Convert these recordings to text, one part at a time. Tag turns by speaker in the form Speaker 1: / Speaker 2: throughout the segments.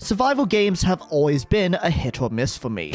Speaker 1: Survival games have always been a hit or miss for me.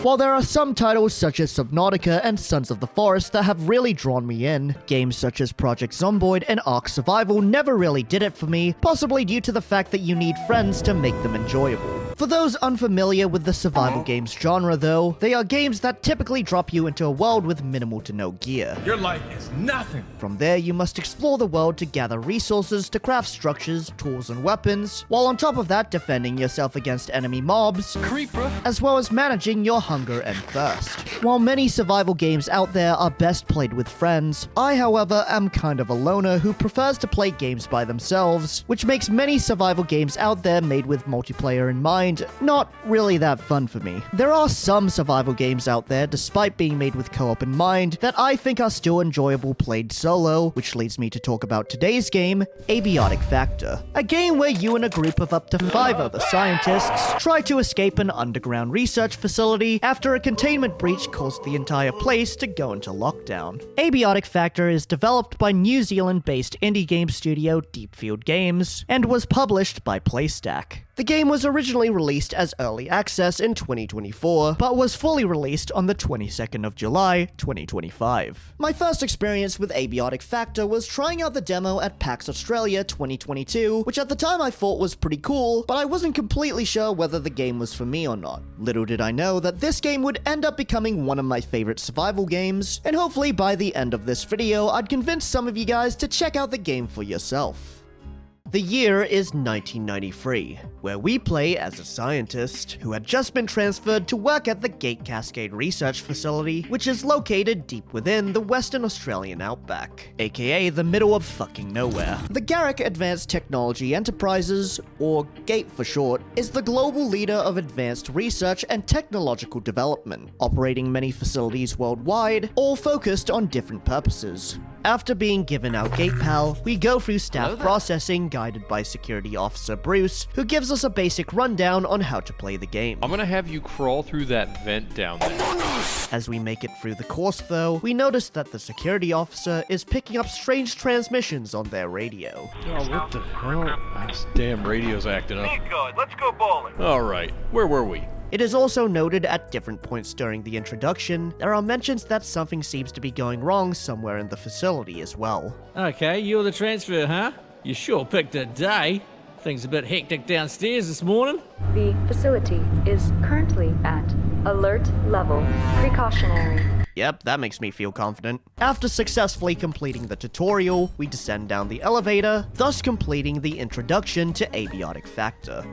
Speaker 1: While there are some titles such as Subnautica and Sons of the Forest that have really drawn me in, games such as Project Zomboid and Ark Survival never really did it for me, possibly due to the fact that you need friends to make them enjoyable. For those unfamiliar with the survival games genre though, they are games that typically drop you into a world with minimal to no gear.
Speaker 2: Your life is nothing.
Speaker 1: From there, you must explore the world to gather resources to craft structures, tools, and weapons, while on top of that defending yourself against enemy mobs,
Speaker 2: Creeper.
Speaker 1: as well as managing your hunger and thirst. While many survival games out there are best played with friends, I, however, am kind of a loner who prefers to play games by themselves, which makes many survival games out there made with multiplayer in mind not really that fun for me. There are some survival games out there, despite being made with co-op in mind, that I think are still enjoyable played solo, which leads me to talk about today's game, Abiotic Factor. A game where you and a group of up to 5 other scientists try to escape an underground research facility after a containment breach caused the entire place to go into lockdown. Abiotic Factor is developed by New Zealand-based indie game studio Deepfield Games and was published by PlayStack. The game was originally released as early access in 2024, but was fully released on the 22nd of July, 2025. My first experience with Abiotic Factor was trying out the demo at PAX Australia 2022, which at the time I thought was pretty cool, but I wasn't completely sure whether the game was for me or not. Little did I know that this game would end up becoming one of my favorite survival games, and hopefully by the end of this video, I'd convince some of you guys to check out the game for yourself. The year is 1993, where we play as a scientist who had just been transferred to work at the Gate Cascade Research Facility, which is located deep within the Western Australian outback, aka the middle of fucking nowhere. The Garrick Advanced Technology Enterprises, or GATE for short, is the global leader of advanced research and technological development, operating many facilities worldwide, all focused on different purposes. After being given our gate pal, we go through staff processing guided by Security Officer Bruce, who gives us a basic rundown on how to play the game.
Speaker 3: I'm gonna have you crawl through that vent down there.
Speaker 1: As we make it through the course though, we notice that the security officer is picking up strange transmissions on their radio.
Speaker 3: Oh, what the hell? This damn radio's acting up.
Speaker 4: Good. Let's go bowling.
Speaker 3: Alright, where were we?
Speaker 1: It is also noted at different points during the introduction, there are mentions that something seems to be going wrong somewhere in the facility as well.
Speaker 5: Okay, you're the transfer, huh? You sure picked a day. Things a bit hectic downstairs this morning.
Speaker 6: The facility is currently at alert level, precautionary.
Speaker 1: Yep, that makes me feel confident. After successfully completing the tutorial, we descend down the elevator, thus completing the introduction to Abiotic Factor.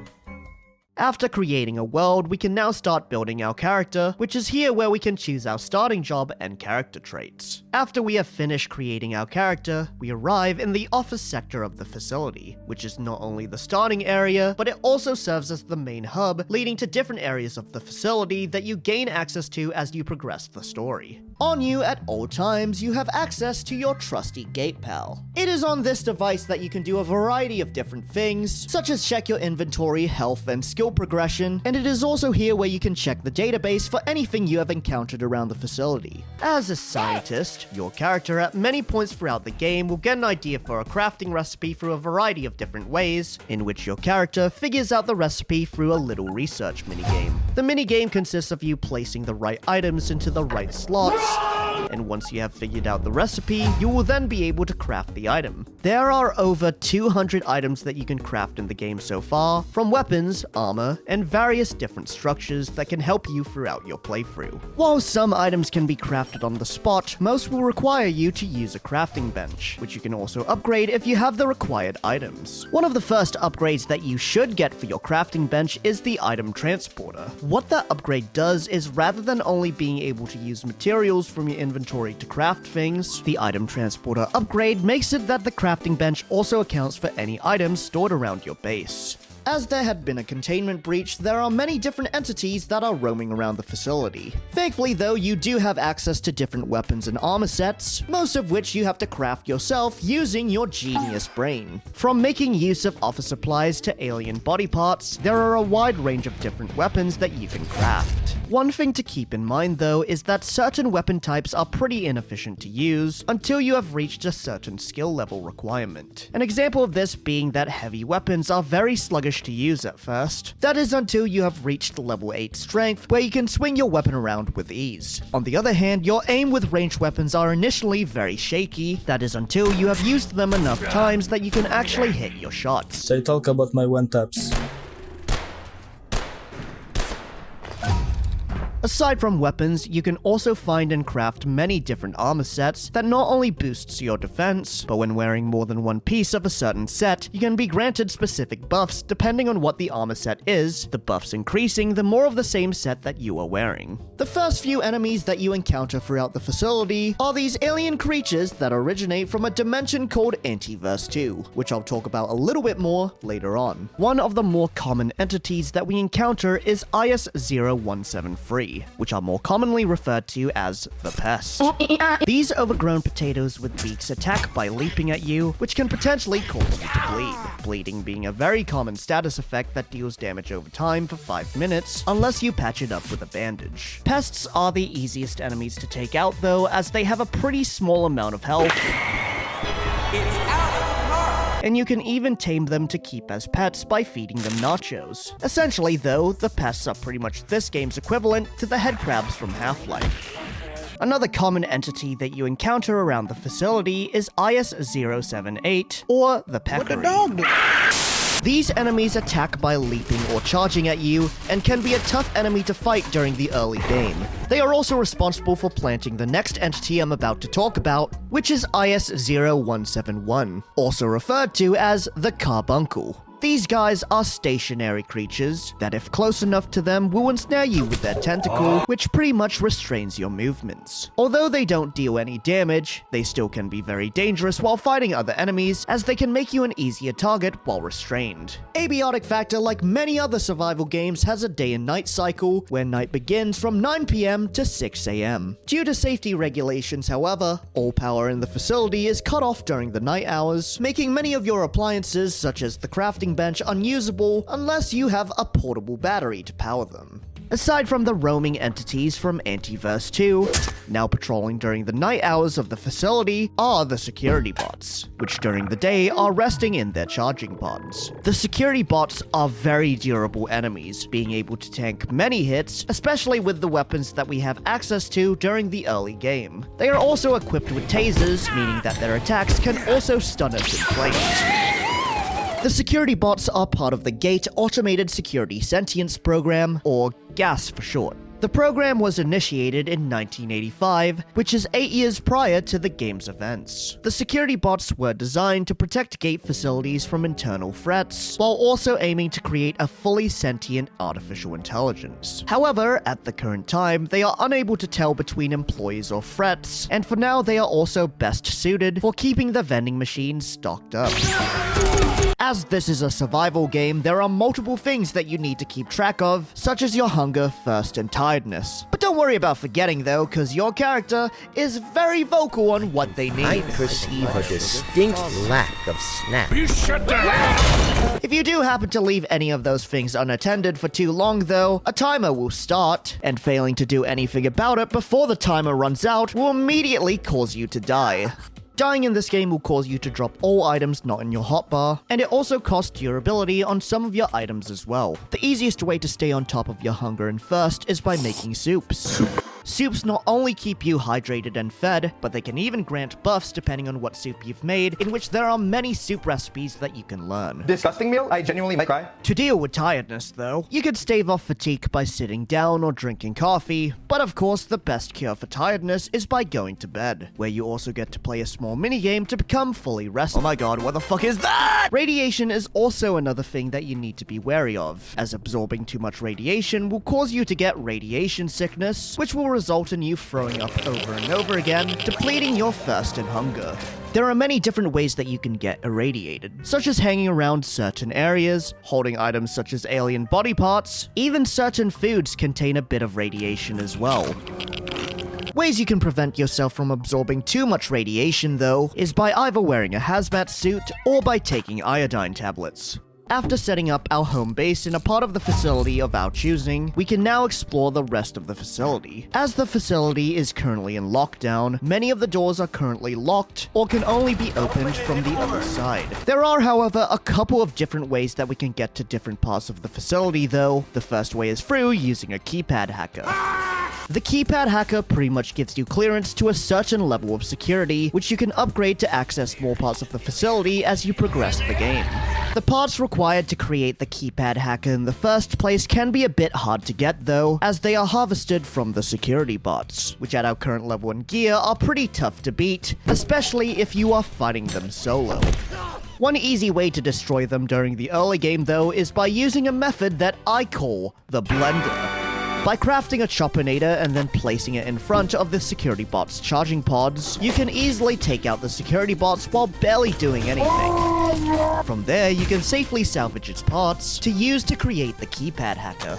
Speaker 1: After creating a world, we can now start building our character, which is here where we can choose our starting job and character traits. After we have finished creating our character, we arrive in the office sector of the facility, which is not only the starting area, but it also serves as the main hub, leading to different areas of the facility that you gain access to as you progress the story. On you at all times, you have access to your trusty gate pal. It is on this device that you can do a variety of different things, such as check your inventory, health, and skill progression, and it is also here where you can check the database for anything you have encountered around the facility. As a scientist, your character at many points throughout the game will get an idea for a crafting recipe through a variety of different ways, in which your character figures out the recipe through a little research minigame. The minigame consists of you placing the right items into the right slots, and once you have figured out the recipe, you will then be able to craft the item. There are over 200 items that you can craft in the game so far, from weapons, armor, and various different structures that can help you throughout your playthrough. While some items can be crafted on the spot, most will require you to use a crafting bench, which you can also upgrade if you have the required items. One of the first upgrades that you should get for your crafting bench is the item transporter. What that upgrade does is, rather than only being able to use materials from your inventory to craft things, the item transporter upgrade makes it that the crafting bench also accounts for any items stored around your base. As there had been a containment breach, there are many different entities that are roaming around the facility. Thankfully though, you do have access to different weapons and armor sets, most of which you have to craft yourself using your genius brain. From making use of office supplies to alien body parts, there are a wide range of different weapons that you can craft. One thing to keep in mind though is that certain weapon types are pretty inefficient to use until you have reached a certain skill level requirement. An example of this being that heavy weapons are very sluggish much to use at first. That is until you have reached level 8 strength, where you can swing your weapon around with ease. On the other hand, your aim with ranged weapons are initially very shaky. That is until you have used them enough times that you can actually hit your shots.
Speaker 2: They talk about my one-taps.
Speaker 1: Aside from weapons, you can also find and craft many different armor sets that not only boosts your defense, but when wearing more than one piece of a certain set, you can be granted specific buffs depending on what the armor set is, the buffs increasing the more of the same set that you are wearing. The first few enemies that you encounter throughout the facility are these alien creatures that originate from a dimension called Antiverse 2, which I'll talk about a little bit more later on. One of the more common entities that we encounter is IS-0173, which are more commonly referred to as the Pest. These overgrown potatoes with beaks attack by leaping at you, which can potentially cause you to bleed. Bleeding being a very common status effect that deals damage over time for 5 minutes, unless you patch it up with a bandage. Pests are the easiest enemies to take out though, as they have a pretty small amount of health. And you can even tame them to keep as pets by feeding them nachos. Essentially though, the pests are pretty much this game's equivalent to the head crabs from Half-Life. Another common entity that you encounter around the facility is IS-078, or the Peccary. These enemies attack by leaping or charging at you, and can be a tough enemy to fight during the early game. They are also responsible for planting the next entity I'm about to talk about, which is IS-0171, also referred to as the Carbuncle. These guys are stationary creatures that, if close enough to them, will ensnare you with their tentacle, which pretty much restrains your movements. Although they don't deal any damage, they still can be very dangerous while fighting other enemies, as they can make you an easier target while restrained. Abiotic Factor, like many other survival games, has a day and night cycle, where night begins from 9 PM to 6 AM. Due to safety regulations, however, all power in the facility is cut off during the night hours, making many of your appliances, such as the crafting bench, unusable unless you have a portable battery to power them. Aside from the roaming entities from Antiverse 2, now patrolling during the night hours of the facility are the security bots, which during the day are resting in their charging pods. The security bots are very durable enemies, being able to tank many hits, especially with the weapons that we have access to during the early game. They are also equipped with tasers, meaning that their attacks can also stun us in place. The security bots are part of the GATE Automated Security Sentience Program, or GAS for short. The program was initiated in 1985, which is 8 years prior to the game's events. The security bots were designed to protect GATE facilities from internal threats, while also aiming to create a fully sentient artificial intelligence. However, at the current time, they are unable to tell between employees or threats, and for now they are also best suited for keeping the vending machines stocked up. As this is a survival game, there are multiple things that you need to keep track of, such as your hunger, thirst, and tiredness. But don't worry about forgetting though, cause your character is very vocal on what they need.
Speaker 4: I perceive a distinct lack of snap.
Speaker 1: If you do happen to leave any of those things unattended for too long though, a timer will start, and failing to do anything about it before the timer runs out will immediately cause you to die. Dying in this game will cause you to drop all items not in your hotbar, and it also costs durability on some of your items as well. The easiest way to stay on top of your hunger and thirst is by making soups. Soups not only keep you hydrated and fed, but they can even grant buffs depending on what soup you've made, in which there are many soup recipes that you can learn.
Speaker 7: Disgusting meal, I genuinely might cry.
Speaker 1: To deal with tiredness though, you could stave off fatigue by sitting down or drinking coffee, but of course the best cure for tiredness is by going to bed, where you also get to play a small minigame to become fully rested. Oh my god, what the fuck is that? Radiation is also another thing that you need to be wary of, as absorbing too much radiation will cause you to get radiation sickness, which will result in you throwing up over and over again, depleting your thirst and hunger. There are many different ways that you can get irradiated, such as hanging around certain areas, holding items such as alien body parts, even certain foods contain a bit of radiation as well. Ways you can prevent yourself from absorbing too much radiation though, is by either wearing a hazmat suit or by taking iodine tablets. After setting up our home base in a part of the facility of our choosing, we can now explore the rest of the facility. As the facility is currently in lockdown, many of the doors are currently locked or can only be opened from the other side. There are, however, a couple of different ways that we can get to different parts of the facility though. The first way is through using a keypad hacker. The keypad hacker pretty much gives you clearance to a certain level of security, which you can upgrade to access more parts of the facility as you progress the game. The parts required to create the keypad hacker in the first place can be a bit hard to get though, as they are harvested from the security bots, which at our current level and gear are pretty tough to beat, especially if you are fighting them solo. One easy way to destroy them during the early game though is by using a method that I call the blender. By crafting a choppinator and then placing it in front of the security bot's charging pods, you can easily take out the security bots while barely doing anything. From there, you can safely salvage its parts to use to create the keypad hacker.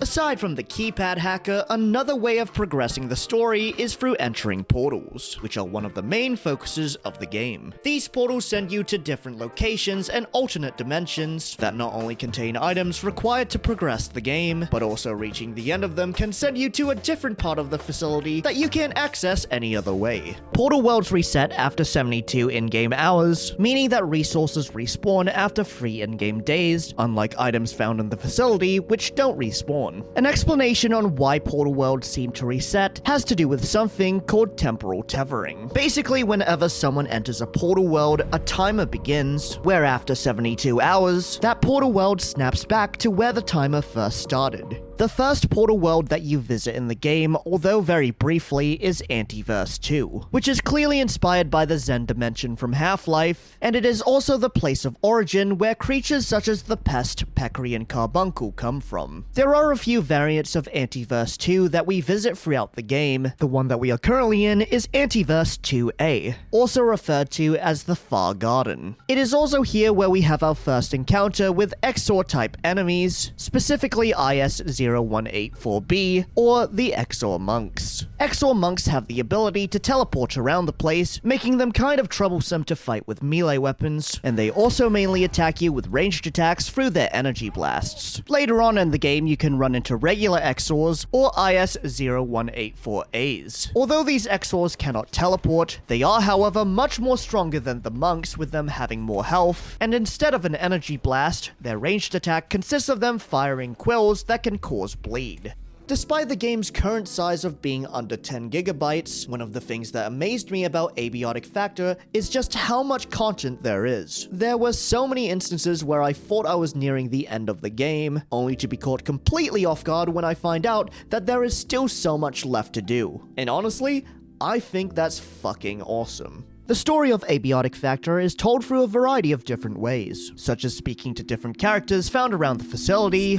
Speaker 1: Aside from the keypad hacker, another way of progressing the story is through entering portals, which are one of the main focuses of the game. These portals send you to different locations and alternate dimensions that not only contain items required to progress the game, but also reaching the end of them can send you to a different part of the facility that you can't access any other way. Portal worlds reset after 72 in-game hours, meaning that resources respawn after 3 in-game days, unlike items found in the facility which don't respawn. An explanation on why portal worlds seem to reset has to do with something called temporal tethering. Basically, whenever someone enters a portal world, a timer begins, where after 72 hours, that portal world snaps back to where the timer first started. The first portal world that you visit in the game, although very briefly, is Antiverse 2, which is clearly inspired by the Zen dimension from Half-Life, and it is also the place of origin where creatures such as the Pest, Peccary, and Carbuncle come from. There are a few variants of Antiverse 2 that we visit throughout the game. The one that we are currently in is Antiverse 2A, also referred to as the Far Garden. It is also here where we have our first encounter with Exor-type enemies, specifically IS-0184B, or the Exor Monks. Exor Monks have the ability to teleport around the place, making them kind of troublesome to fight with melee weapons, and they also mainly attack you with ranged attacks through their energy blasts. Later on in the game, you can run into regular Exors, or IS-0184As. Although these Exors cannot teleport, they are however much more stronger than the monks, with them having more health, and instead of an energy blast, their ranged attack consists of them firing quills that can cause bleed. Despite the game's current size of being under 10 gigabytes, one of the things that amazed me about Abiotic Factor is just how much content there is. There were so many instances where I thought I was nearing the end of the game, only to be caught completely off guard when I find out that there is still so much left to do. And honestly, I think that's fucking awesome. The story of Abiotic Factor is told through a variety of different ways, such as speaking to different characters found around the facility,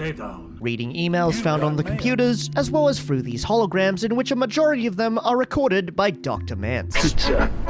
Speaker 1: reading emails found on the computers, as well as through these holograms in which a majority of them are recorded by Dr. Mance.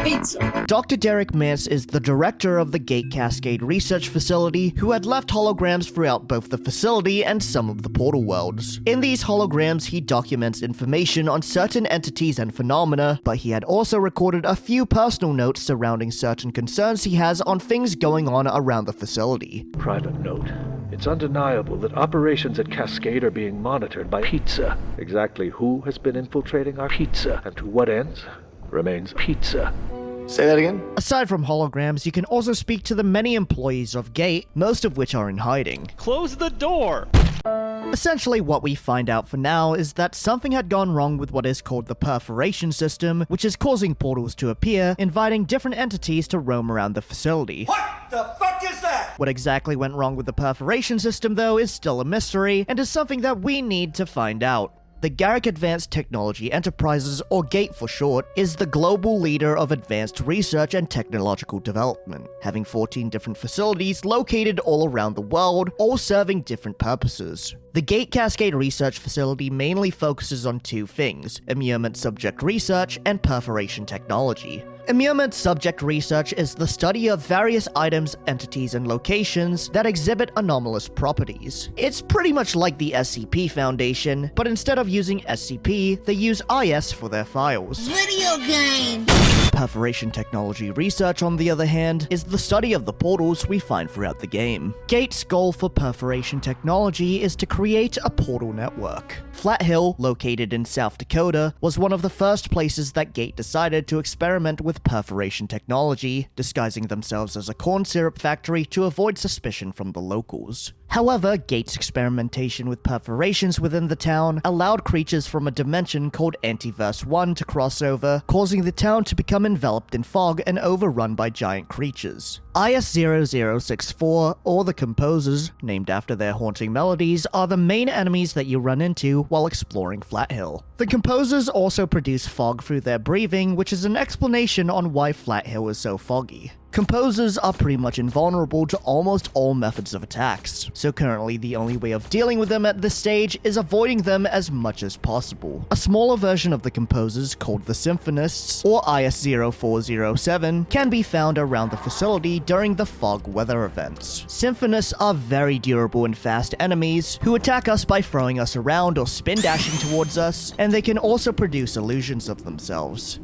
Speaker 1: Pizza. Dr. Derek Mance is the director of the Gate Cascade Research Facility, who had left holograms throughout both the facility and some of the portal worlds. In these holograms, he documents information on certain entities and phenomena, but he had also recorded a few personal notes surrounding certain concerns he has on things going on around the facility.
Speaker 2: Private note. It's undeniable that operations at Cascade are being monitored by Pizza. Exactly who has been infiltrating our Pizza and to what ends remains Pizza.
Speaker 7: Say that again?
Speaker 1: Aside from holograms, you can also speak to the many employees of Gate, most of which are in hiding.
Speaker 3: Close the door!
Speaker 1: Essentially, what we find out for now is that something had gone wrong with what is called the perforation system, which is causing portals to appear, inviting different entities to roam around the facility.
Speaker 8: What the fuck is that?
Speaker 1: What exactly went wrong with the perforation system, though, is still a mystery, and is something that we need to find out. The Garrick Advanced Technology Enterprises, or GATE for short, is the global leader of advanced research and technological development, having 14 different facilities located all around the world, all serving different purposes. The Gate Cascade Research Facility mainly focuses on two things: immurement subject research and perforation technology. Immurement subject research is the study of various items, entities, and locations that exhibit anomalous properties. It's pretty much like the SCP Foundation, but instead of using SCP, they use IS for their files.
Speaker 9: Video game!
Speaker 1: Perforation technology research, on the other hand, is the study of the portals we find throughout the game. Gate's goal for perforation technology is to create a portal network. Flat Hill, located in South Dakota, was one of the first places that Gate decided to experiment with perforation technology, disguising themselves as a corn syrup factory to avoid suspicion from the locals. However, Gate's experimentation with perforations within the town allowed creatures from a dimension called Antiverse 1 to cross over, causing the town to become enveloped in fog and overrun by giant creatures. IS-0064, or the Composers, named after their haunting melodies, are the main enemies that you run into while exploring Flat Hill. The Composers also produce fog through their breathing, which is an explanation on why Flat Hill is so foggy. Composers are pretty much invulnerable to almost all methods of attacks, so currently the only way of dealing with them at this stage is avoiding them as much as possible. A smaller version of the Composers, called the Symphonists, or IS-0407, can be found around the facility during the fog weather events. Symphonists are very durable and fast enemies who attack us by throwing us around or spin dashing towards us, and they can also produce illusions of themselves.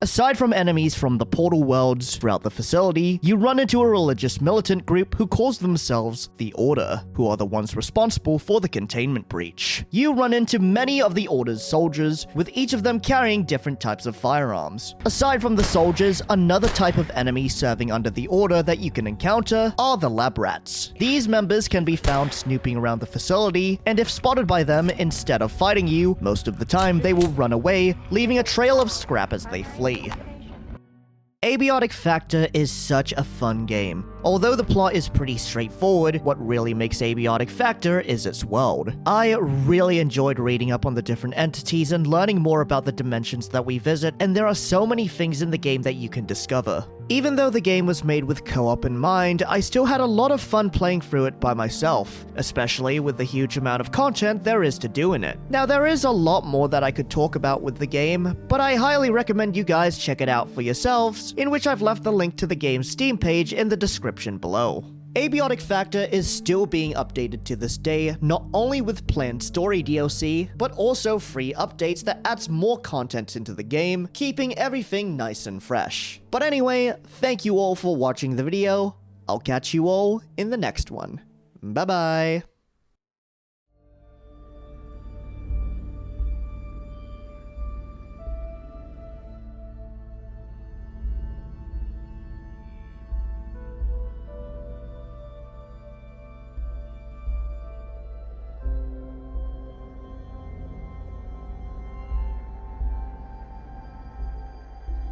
Speaker 1: Aside from enemies from the portal worlds throughout the facility, you run into a religious militant group who calls themselves the Order, who are the ones responsible for the containment breach. You run into many of the Order's soldiers, with each of them carrying different types of firearms. Aside from the soldiers, another type of enemy serving under the Order that you can encounter are the lab rats. These members can be found snooping around the facility, and if spotted by them, instead of fighting you, most of the time they will run away, leaving a trail of scrap as they flee. Abiotic Factor is such a fun game. Although the plot is pretty straightforward, what really makes Abiotic Factor is its world. I really enjoyed reading up on the different entities and learning more about the dimensions that we visit, and there are so many things in the game that you can discover. Even though the game was made with co-op in mind, I still had a lot of fun playing through it by myself, especially with the huge amount of content there is to do in it. Now, there is a lot more that I could talk about with the game, but I highly recommend you guys check it out for yourselves, in which I've left the link to the game's Steam page in the description below. Abiotic Factor is still being updated to this day, not only with planned story DLC, but also free updates that adds more content into the game, keeping everything nice and fresh. But anyway, thank you all for watching the video. I'll catch you all in the next one. Bye bye.